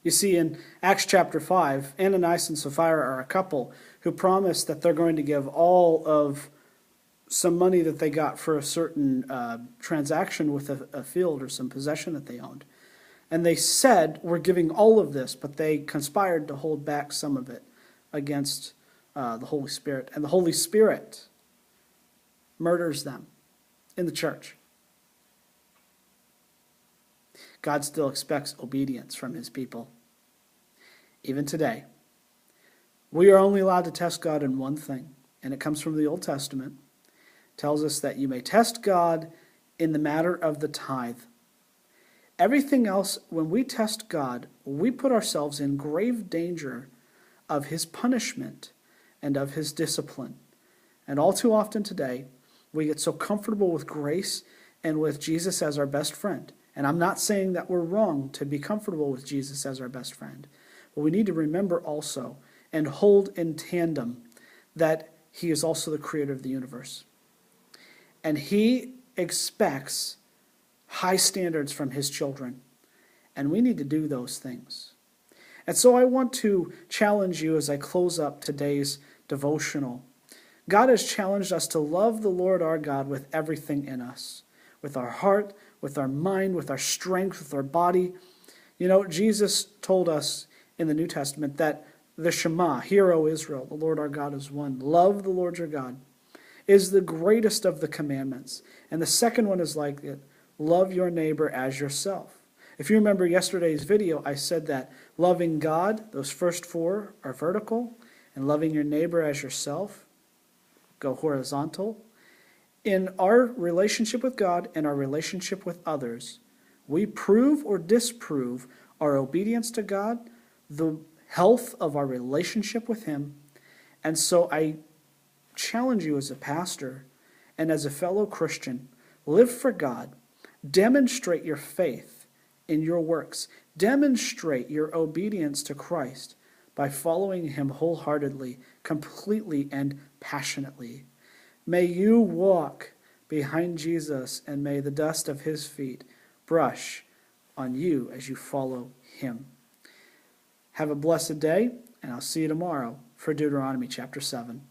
You see, in Acts chapter 5, Ananias and Sapphira are a couple who promised that they're going to give all of some money that they got for a certain transaction with a field or some possession that they owned. And they said, we're giving all of this, but they conspired to hold back some of it against the Holy Spirit. And the Holy Spirit murders them in the church. God still expects obedience from his people. Even today, we are only allowed to test God in one thing, and it comes from the Old Testament. It tells us that you may test God in the matter of the tithe. Everything else, when we test God, we put ourselves in grave danger of his punishment and of his discipline. And all too often today, we get so comfortable with grace and with Jesus as our best friend. And I'm not saying that we're wrong to be comfortable with Jesus as our best friend. But we need to remember also and hold in tandem that he is also the creator of the universe. And he expects high standards from his children. And we need to do those things. And so I want to challenge you as I close up today's devotional. God has challenged us to love the Lord our God with everything in us, with our heart, with our mind, with our strength, with our body. You know, Jesus told us in the New Testament that the Shema, Hear, O Israel, the Lord our God is one. Love the Lord your God is the greatest of the commandments. And the second one is like it. Love your neighbor as yourself. If you remember yesterday's video, I said that loving God, those first four are vertical, and loving your neighbor as yourself go horizontal. In our relationship with God and our relationship with others, we prove or disprove our obedience to God, the health of our relationship with him. And so I challenge you as a pastor and as a fellow Christian, live for God. Demonstrate your faith in your works. Demonstrate your obedience to Christ by following him wholeheartedly, completely, and passionately. May you walk behind Jesus, and may the dust of his feet brush on you as you follow him. Have a blessed day, and I'll see you tomorrow for Deuteronomy chapter 7.